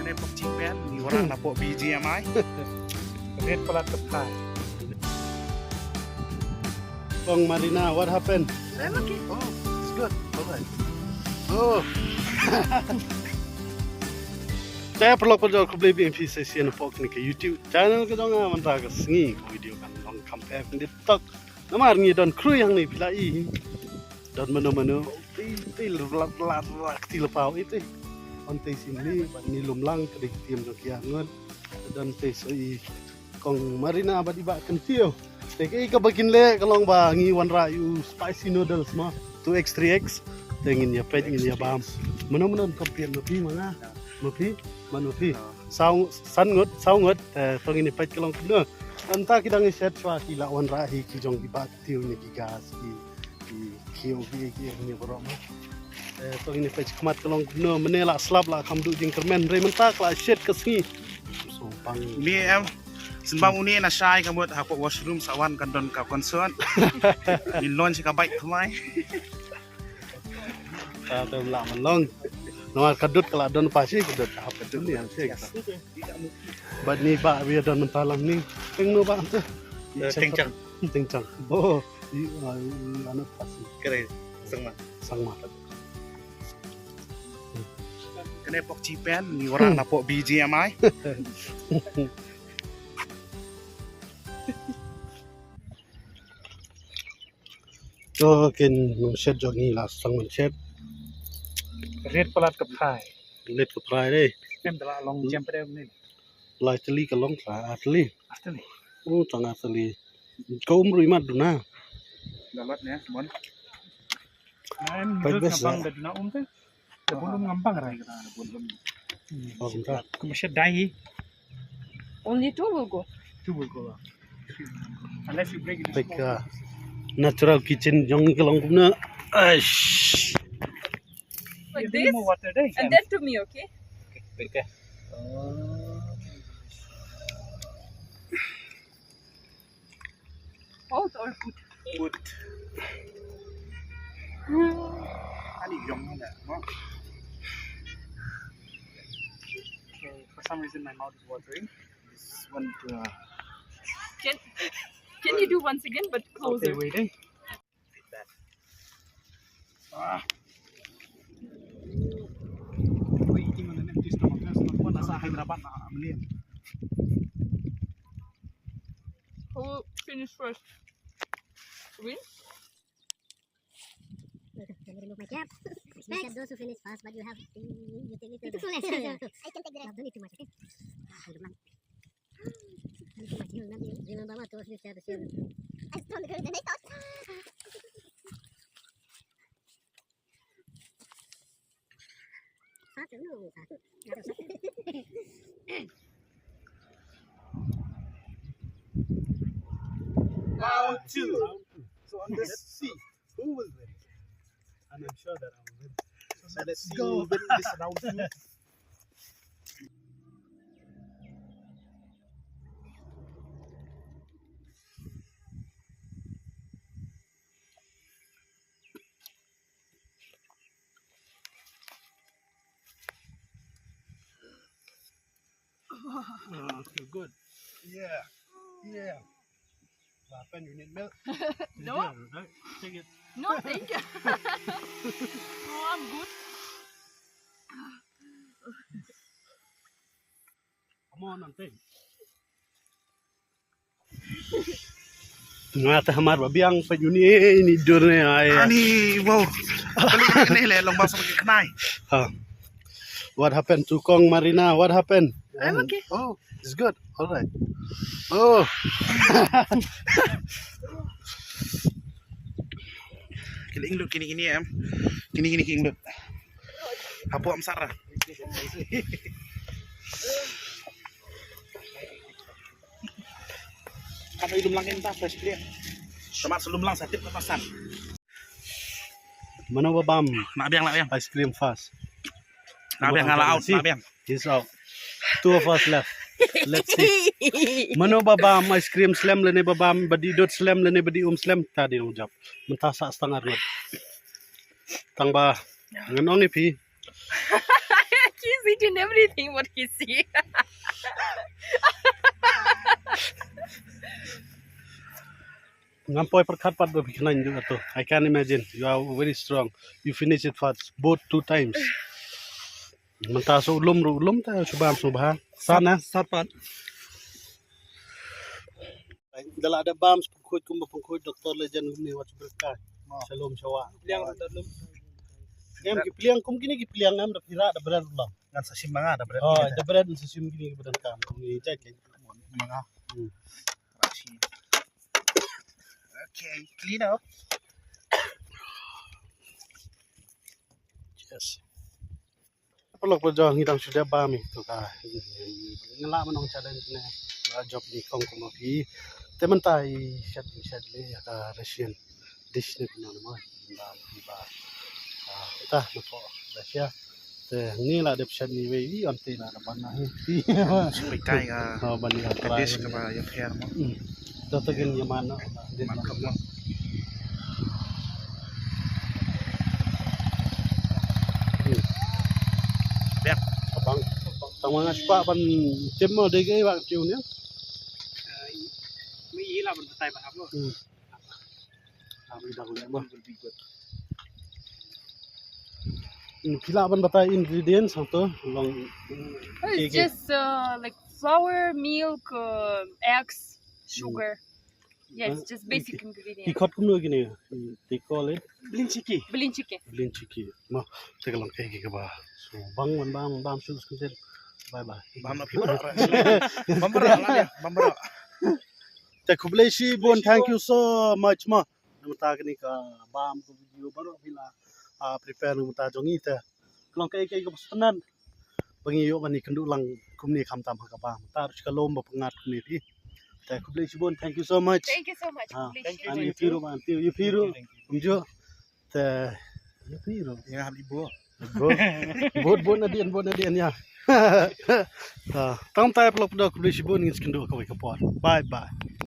Kena pok cipen, ni orang nak pok biji amai. Red pelat kepai. Kong Marina, what happened? I'm okay. Oh, it's good. Alright. Oh. Saya perlu perlu aku beli BMP sesi yang pok ni ke YouTube channel ke dong aman raga sengi video kan dong compare kan TikTok. Namar ni don kru yang ni pilai. Don menu til pau itu. Onte sini ni lumlang ke tiam ke kiangon. Dan te soi kong Marina abadi ba kentio. Teke ka bakin le kalong ba ngi wan rayu spicy noodles ma 2x 3x tengin ya pet ngin ya bam. Meno kampian lebih mana? Lebih manupi sau ngot tong ini pet kalong kena anta kita ngi set swa ki la wan rahi ki jong di bat tiu ni ki gas ki kio ki ni borok ma tong ini pet khamat kalong kena menela slap la kam du jing kermen re mentak la set ke singi so pang Ni sembang uni na syai kamu hapok washroom sawan kan don ka concern. Ni launch ka baik thamai. ta la malong no kadut kala don pasi kadut apa tu ni yang saya bad ni ba biar don mentalang ni teng no ba tu tengcang oh anak pasi Keren. Sangma. sangma Kena pok cipen, ni orang nak pok biji amai. so ken no shed jog ni la sang man shed Red pelat kepai. let ko try deh Em telah long jam pada ni. lai teli ka long sa atli Asta ni. oh tang atli ko umru imat duna Dalat ya, mon. Em Baik, duduk best, ngambang dari nak tu. Sebelum ngambang rai. oh bentar Aku masih dai. Only two will go. Tu boleh. Unless you break it. like natural kitchen jong ka long kumna aish Like Give this. more water deh. And then to me, okay? Okay. Hot or food? Put. Ani yong na, no? Okay. For some reason my mouth is watering. This one to Can you do once again, but Okay, closer? wait eh. We're eating on an empty stomach. That's not one nasa Hyderabad na amlian. Who will finish first? Win? Remove my cap. You said those who finish fast, but you have you take it to less. I can take the rest. Don't need too much, okay? Too much. You remember what those you said to share. I stronger than I thought. Satu, no, satu. Round two. So on this sea, who will win? and I'm sure that I will win So let's see who will win this round two. oh feel good yeah what happened you need milk No. right take it No, thank you. Oh, I'm good. come on nanti ngata hamar babiang pa yun ni dur ne ay Ani, wow. Balik ni le long basa pakai kenai. what happened to Kong Marina what happened I'm okay. oh it's good all right oh Kini inglut kini em. Kini inglut. Hapo am sarah. Kata ilum lang entah fresh dia. Tomat selum lang satip lepasan. mana babam Nak biang. ice cream fast Nak biang ngala out, nak biang. he's out two of us left let's see mano babam ice cream slam lene babam badi dot slam lene badi slam tadi ujap mentasa setengah rot tang ba ngenong ni pi He's eating everything what he see. Ngampoi perkat pat do Khlain juga tu. I can imagine you are very strong. You finish it fast both 2 times. Mentah so ulum ta subhan. Sana. Sapat. Dalam ada bams pengkut doktor legend ni wat berkah. Shalom syawa. Yang dalam. Ngam ki piliang kum kini ki piliang ngam da pira da beran ulang. Ngan sa simanga da berat. Oh, da beran sa sim kini beran kam. Ni cek. Simanga. Okay, clean up. Yes. Pelok berjuang hidang sudah bami tu ka. Ngelak menong challenge ni. Job ni kong kong pi. Teman tai shat le ka Russian dish ni pun nama. Ba. Tah lupa. Rusia. Te ni lah ada shat ni we anti lah da panah ni. Supaya kai ka. Oh bani ka. Kadis ka ba yung kaya mo. Tatagan niya mana. Mantap mo. Biak. Abang. Tama nga spa pan tim mo de gay bang chiu niya. May ihila man patay ba ako? Abi dah boleh bah. Pila ban batai ingredients satu long. It's just like flour, milk, eggs, sugar. Yeah, it's just basic ingredients. Ikut kum lagi ni. They call it Blinchiki. blinchiki. Mah, kita lang kayak gitu bah. So bang sudah sekitar. Bye bye. Bam na pibara. Bambara lang ya. Bambara. Tekubleshi bon, thank you so much ma. Namata kini ka bam ko video baru bila prepare namata jongi te. Kalau kayak kepesanan pengiyo mani kendu lang kumni kam tam ka bam. Tar kalom ba pengat kumni ti. Tekubleshi bon, thank you so much. Thank you so much. Ani piru man, you piru. Umjo te you piru. Ya habibo. Bon adian ya. Tang tay pelok dah kubleshi bon ngis kendu ka kapor. Bye bye.